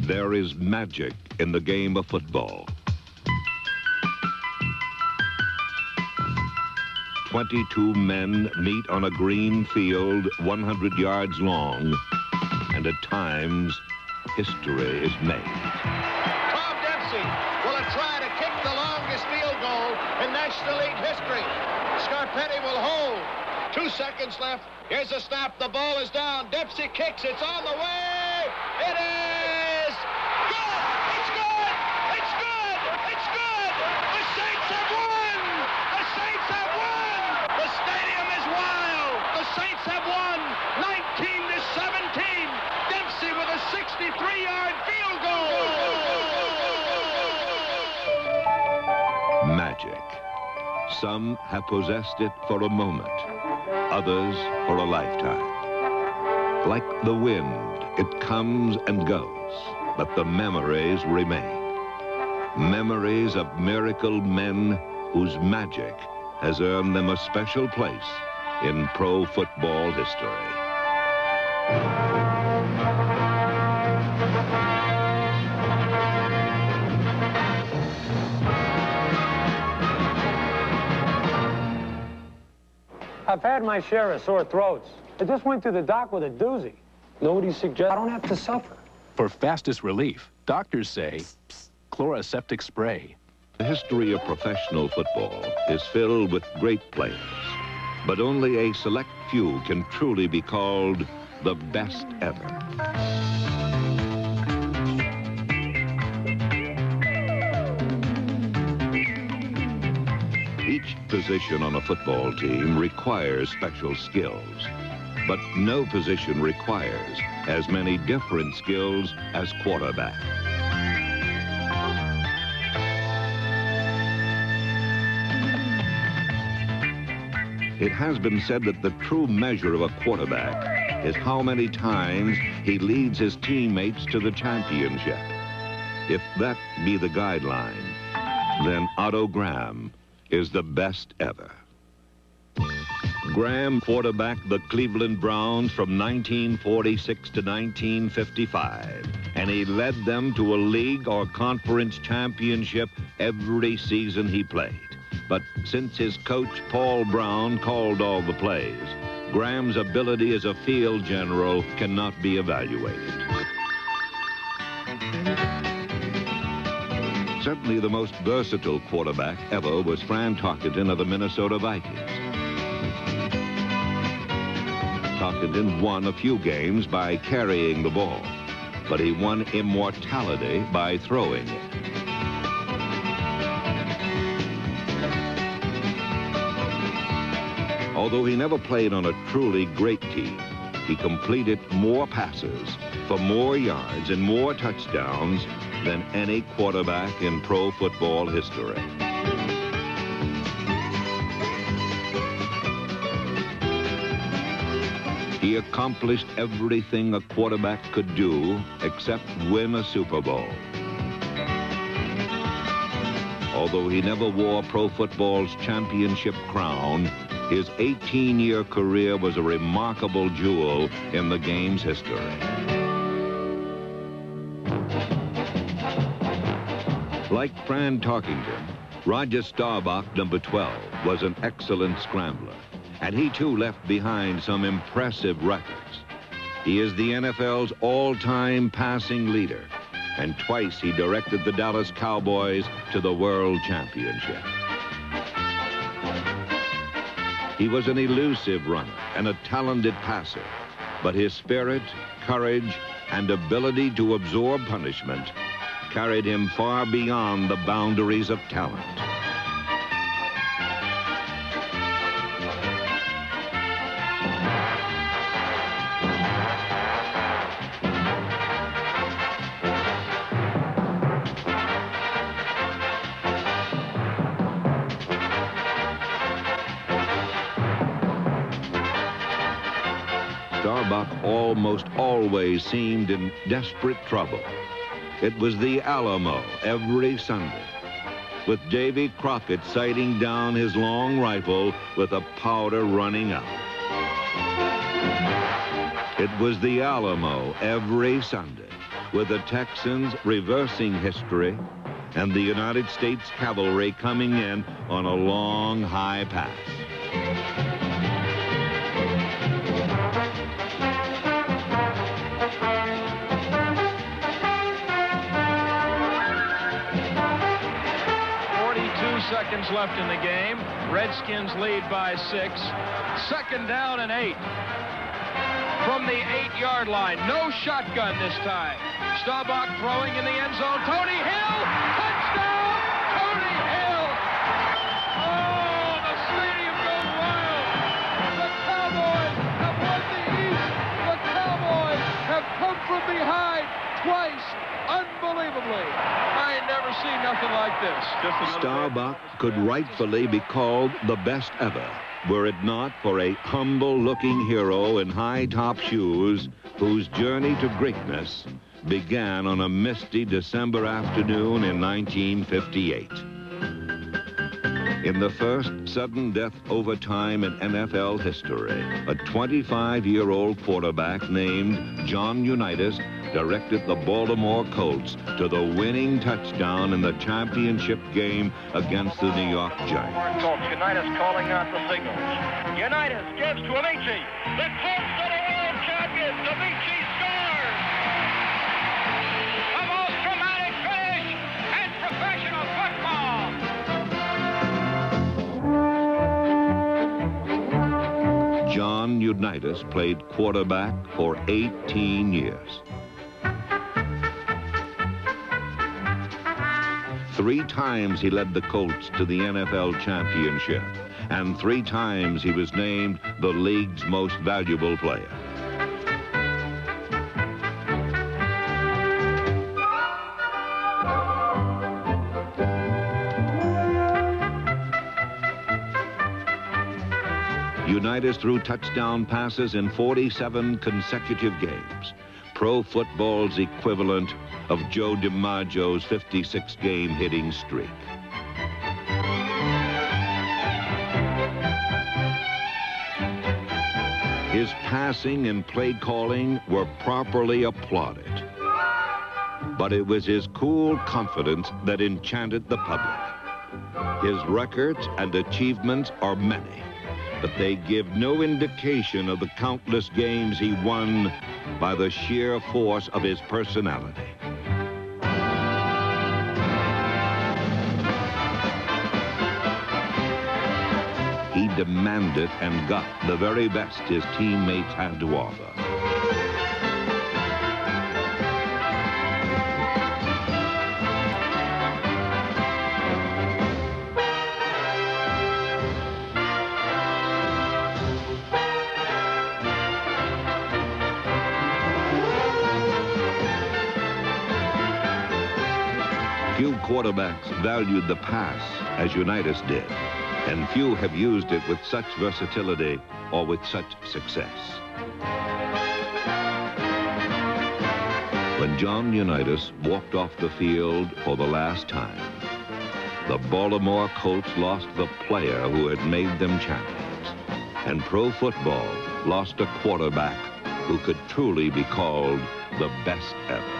There is magic in the game of football. 22 men meet on a green field 100 yards long, and at times, history is made. Tom Dempsey will try to kick the longest field goal in National League history. Scarpetti will hold. 2 seconds left. Here's a snap. The ball is down. Dempsey kicks. It's on the way. It is good. It's good. It's good. It's good. The Saints have won. The Saints have won. The stadium is wild. The Saints have won 19-17. Dempsey with a 63-yard field goal. Magic. Some have possessed it for a moment, others for a lifetime. Like the wind, it comes and goes, but the memories remain. Memories of miracle men whose magic has earned them a special place in pro football history. I've had my share of sore throats. I just went to the doc with a doozy. Nobody suggests I don't have to suffer. For fastest relief, doctors say chloroseptic spray. The history of professional football is filled with great players, but only a select few can truly be called the best ever. Each position on a football team requires special skills, but no position requires as many different skills as quarterback. It has been said that the true measure of a quarterback is how many times he leads his teammates to the championship. If that be the guideline, then Otto Graham is the best ever. Graham quarterbacked the Cleveland Browns from 1946 to 1955, and he led them to a league or conference championship every season he played. But since his coach, Paul Brown, called all the plays, Graham's ability as a field general cannot be evaluated. Certainly the most versatile quarterback ever was Fran Tarkenton of the Minnesota Vikings. Tarkenton won a few games by carrying the ball, but he won immortality by throwing it. Although he never played on a truly great team, he completed more passes for more yards and more touchdowns than any quarterback in pro football history. He accomplished everything a quarterback could do except win a Super Bowl. Although he never wore pro football's championship crown, his 18-year career was a remarkable jewel in the game's history. Like Fran Tarkenton, Roger Staubach, number 12, was an excellent scrambler, and he too left behind some impressive records. He is the NFL's all-time passing leader, and twice he directed the Dallas Cowboys to the World Championship. He was an elusive runner and a talented passer, but his spirit, courage, and ability to absorb punishment carried him far beyond the boundaries of talent. Staubach almost always seemed in desperate trouble. It was the Alamo every Sunday, with Davy Crockett sighting down his long rifle with the powder running out. It was the Alamo every Sunday, with the Texans reversing history and the United States cavalry coming in on a long, high pass. Seconds left in the game. Redskins lead by 6. Second down and 8. From the 8-yard line. No shotgun this time. Staubach throwing in the end zone. Tony Hill! Touchdown! Tony Hill! Oh, the stadium goes wild! The Cowboys have won the East! The Cowboys have come from behind twice! Unbelievably! I ain't never seen nothing like this. Staubach could rightfully be called the best ever, were it not for a humble-looking hero in high-top shoes whose journey to greatness began on a misty December afternoon in 1958. In the first sudden death overtime in NFL history, a 25-year-old quarterback named John Unitas directed the Baltimore Colts to the winning touchdown in the championship game against the New York Giants. Unitas calling out the signals. Unitas gives to Amici. The Colts are the world champions. Amici scores. The most dramatic finish in professional football. John Unitas played quarterback for 18 years. 3 times he led the Colts to the NFL championship, and 3 times he was named the league's most valuable player. Unitas threw touchdown passes in 47 consecutive games, pro football's equivalent of Joe DiMaggio's 56-game hitting streak. His passing and play calling were properly applauded. But it was his cool confidence that enchanted the public. His records and achievements are many, but they give no indication of the countless games he won by the sheer force of his personality. He demanded and got the very best his teammates had to offer. Few quarterbacks valued the pass as Unitas did, and few have used it with such versatility or with such success. When John Unitas walked off the field for the last time, the Baltimore Colts lost the player who had made them champions, and pro football lost a quarterback who could truly be called the best ever.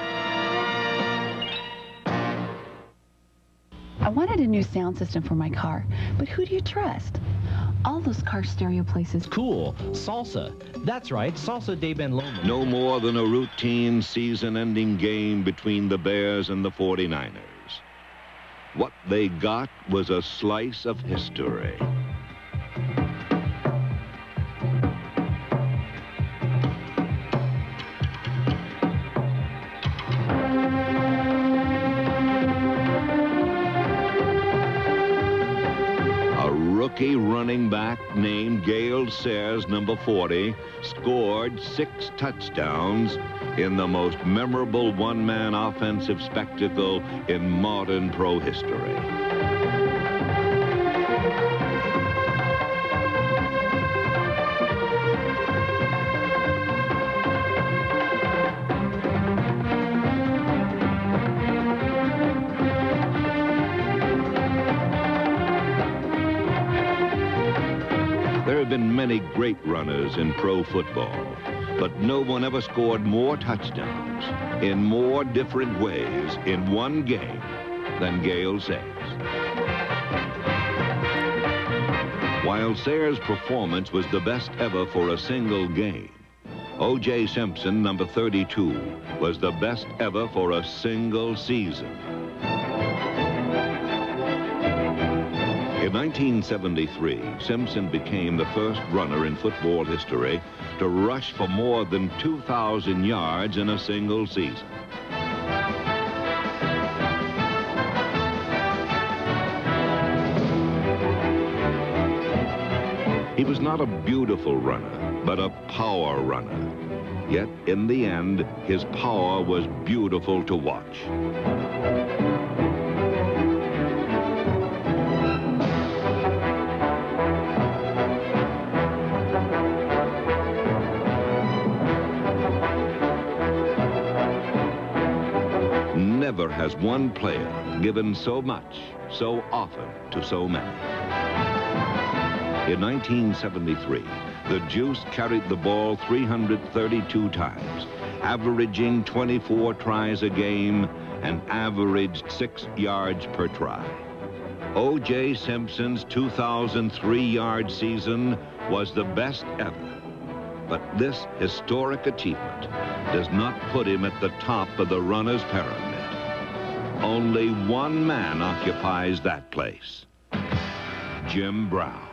I wanted a new sound system for my car, but who do you trust? All those car stereo places. Cool. Salsa. That's right. Salsa de Ben Loma. No more than a routine season-ending game between the Bears and the 49ers. What they got was a slice of history. Rookie running back named Gayle Sayers, number 40, scored 6 touchdowns in the most memorable one-man offensive spectacle in modern pro history. There have been many great runners in pro football, But no one ever scored more touchdowns in more different ways in one game than Gayle Sayers. While Sayers' performance was the best ever for a single game, O.J. Simpson, number 32, was the best ever for a single season. In 1973, Simpson became the first runner in football history to rush for more than 2,000 yards in a single season. He was not a beautiful runner, but a power runner. Yet, in the end, his power was beautiful to watch. Never has one player given so much, so often, to so many. In 1973, the Juice carried the ball 332 times, averaging 24 tries a game and averaged 6 yards per try. O.J. Simpson's 2003-yard season was the best ever. But this historic achievement does not put him at the top of the runner's pyramid. Only one man occupies that place: Jim Brown.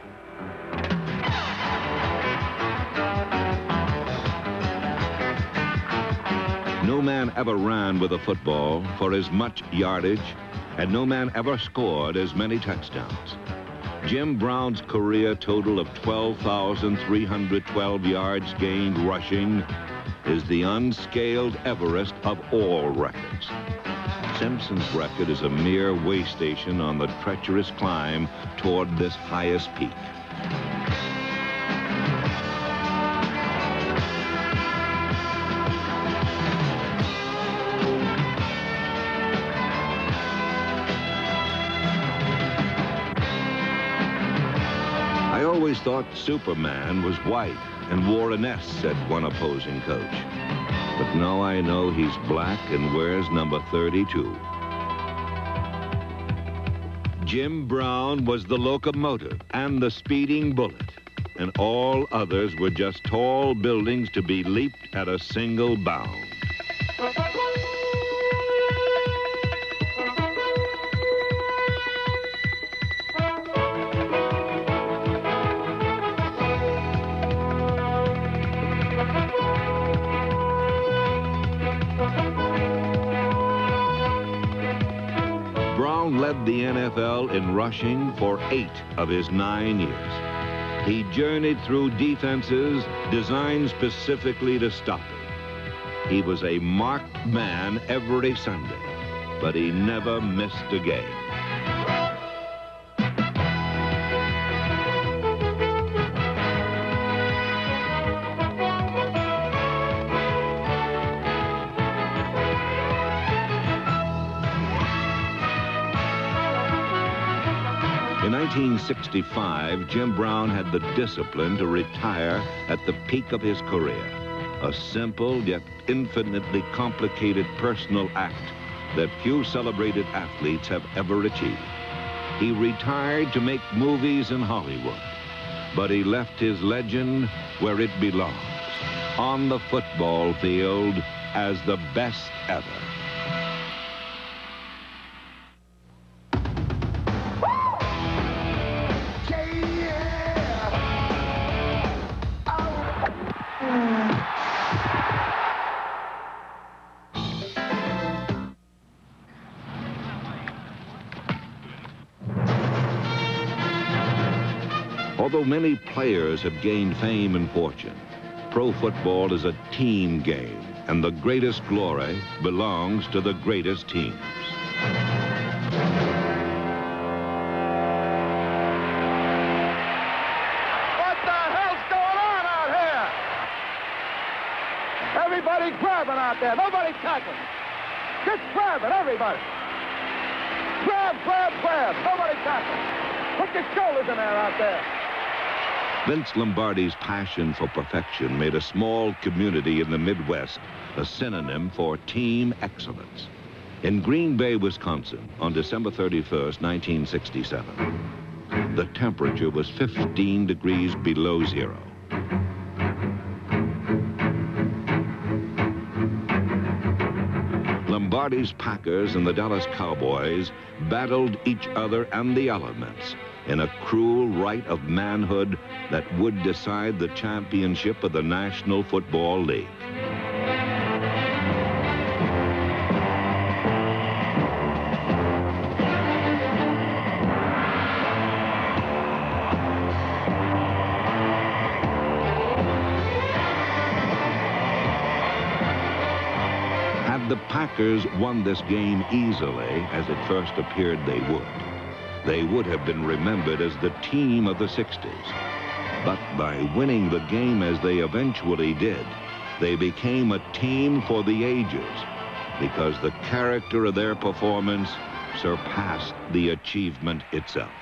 No man ever ran with a football for as much yardage, and no man ever scored as many touchdowns. Jim Brown's career total of 12,312 yards gained rushing is the unscaled Everest of all records. Simpson's record is a mere way station on the treacherous climb toward this highest peak. I always thought Superman was white and wore an S, said one opposing coach. But now I know he's black and wears number 32. Jim Brown was the locomotive and the speeding bullet, and all others were just tall buildings to be leaped at a single bound. Brown led the NFL in rushing for 8 of his 9 years. He journeyed through defenses designed specifically to stop him. He was a marked man every Sunday, but he never missed a game. In 1965, Jim Brown had the discipline to retire at the peak of his career, a simple yet infinitely complicated personal act that few celebrated athletes have ever achieved. He retired to make movies in Hollywood, but he left his legend where it belongs, on the football field as the best ever. Although many players have gained fame and fortune, pro football is a team game, and the greatest glory belongs to the greatest teams. What the hell's going on out here? Everybody grabbing out there. Nobody tackling. Just grabbing, everybody. Grab, grab, grab. Nobody tackling. Put your shoulders in there out there. Vince Lombardi's passion for perfection made a small community in the Midwest a synonym for team excellence. In Green Bay, Wisconsin, on December 31st, 1967, the temperature was 15 degrees below zero. Lombardi's Packers and the Dallas Cowboys battled each other and the elements in a cruel right of manhood that would decide the championship of the National Football League. Had the Packers won this game easily, as it first appeared they would have been remembered as the team of the 60s. But by winning the game as they eventually did, they became a team for the ages because the character of their performance surpassed the achievement itself.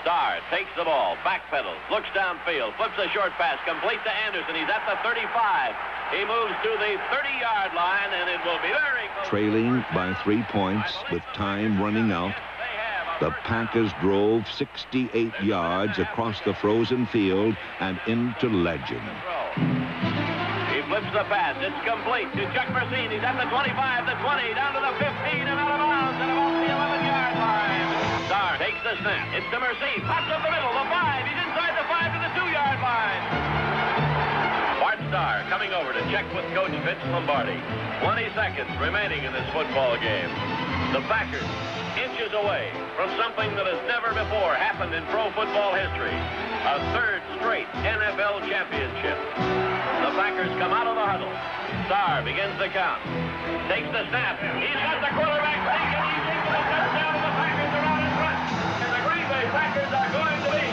Starr takes the ball, backpedals, looks downfield, flips a short pass, complete to Anderson. He's at the 35. He moves to the 30-yard line, and it will be very close. Trailing by 3 points with time running out, the Packers drove 68 yards across the frozen field and into legend. He flips the pass. It's complete to Chuck Mercine. He's at the 25, the 20, down to the 15, and out of bounds at about the 11-yard line. Starr takes the snap. It's to Mercine. Pops up the middle, the 5. He's inside the 5 to the 2-yard line. Bart Starr coming over to check with Coach Vince Lombardi. 20 seconds remaining in this football game. The Packers inches away from something that has never before happened in pro football history. A third straight NFL championship. The Packers come out of the huddle. Starr begins the count. Takes the snap. He's got the quarterback taken. He's into the touchdown, and the Packers are out in front. And the Green Bay Packers are going to be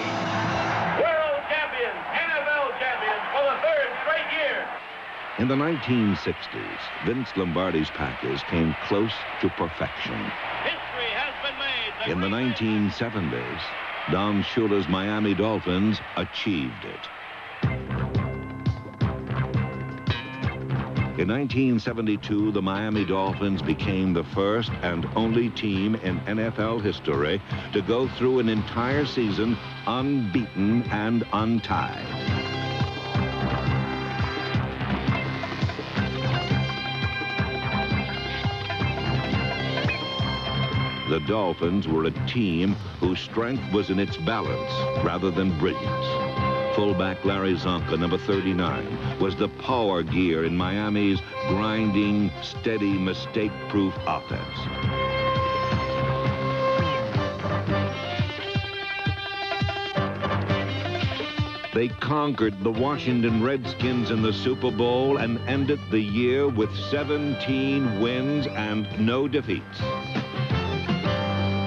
world champions, NFL champions for the third straight year. In the 1960s, Vince Lombardi's Packers came close to perfection. History has been made. In the 1970s, Don Shula's Miami Dolphins achieved it. In 1972, the Miami Dolphins became the first and only team in NFL history to go through an entire season unbeaten and untied. The Dolphins were a team whose strength was in its balance rather than brilliance. Fullback Larry Zonka, number 39, was the power gear in Miami's grinding, steady, mistake-proof offense. They conquered the Washington Redskins in the Super Bowl and ended the year with 17 wins and no defeats.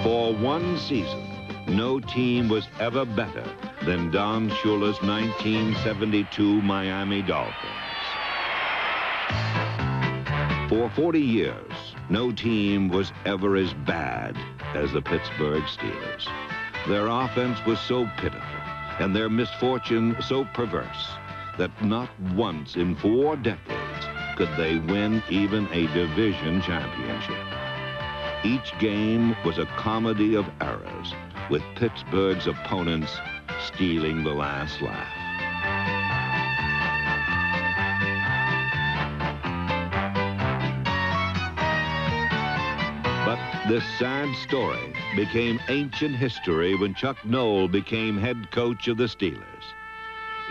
For one season, no team was ever better than Don Shula's 1972 Miami Dolphins. For 40 years, no team was ever as bad as the Pittsburgh Steelers. Their offense was so pitiful and their misfortune so perverse that not once in 4 decades could they win even a division championship. Each game was a comedy of errors, with Pittsburgh's opponents stealing the last laugh. But this sad story became ancient history when Chuck Noll became head coach of the Steelers.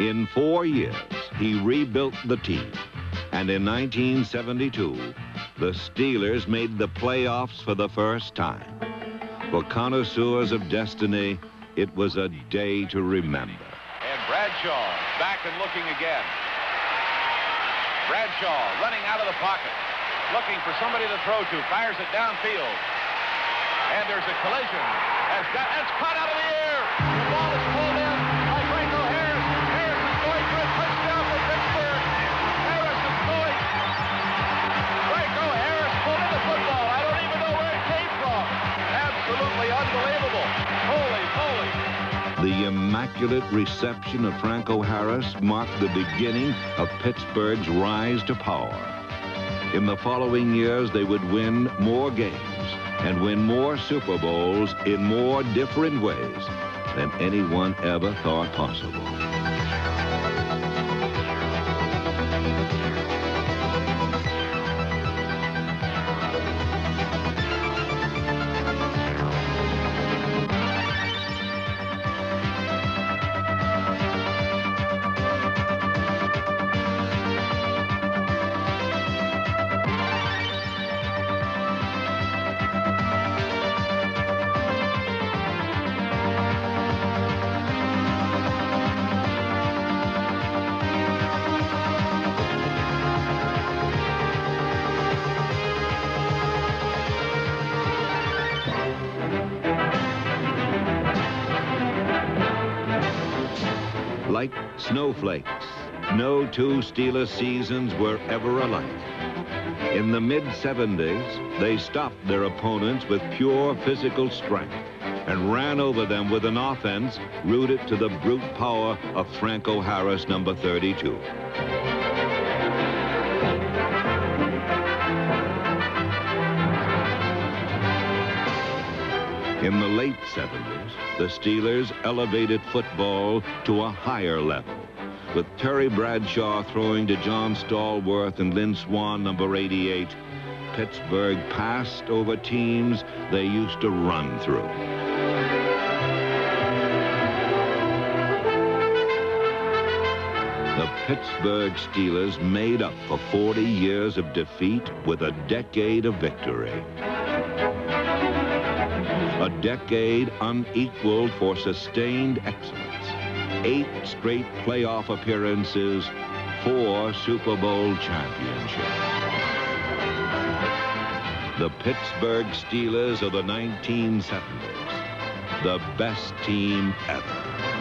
In 4 years, he rebuilt the team, and in 1972, the Steelers made the playoffs for the first time. For connoisseurs of destiny, it was a day to remember. And Bradshaw back and looking again. Bradshaw running out of the pocket, looking for somebody to throw to, fires it downfield. And there's a collision. That's caught out of the air. The ball is pulled in by Franco Harris. Harris is going for a touchdown for Pittsburgh. Harris is going. Franco Harris pulled in the football. I don't even know where it came from. Absolutely unbelievable. Holy moly. The immaculate immaculate reception of Franco Harris marked the beginning of Pittsburgh's rise to power. In the following years, they would win more games and win more Super Bowls in more different ways than anyone ever thought possible. Like snowflakes, no two Steelers seasons were ever alike. In the mid-70s, they stopped their opponents with pure physical strength and ran over them with an offense rooted to the brute power of Franco Harris, number 32. In the late 70s, the Steelers elevated football to a higher level, with Terry Bradshaw throwing to John Stallworth and Lynn Swann, number 88. Pittsburgh passed over teams they used to run through. The Pittsburgh Steelers made up for 40 years of defeat with a decade of victory. A decade unequaled for sustained excellence. 8 straight playoff appearances, 4 Super Bowl championships. The Pittsburgh Steelers of the 1970s, the best team ever.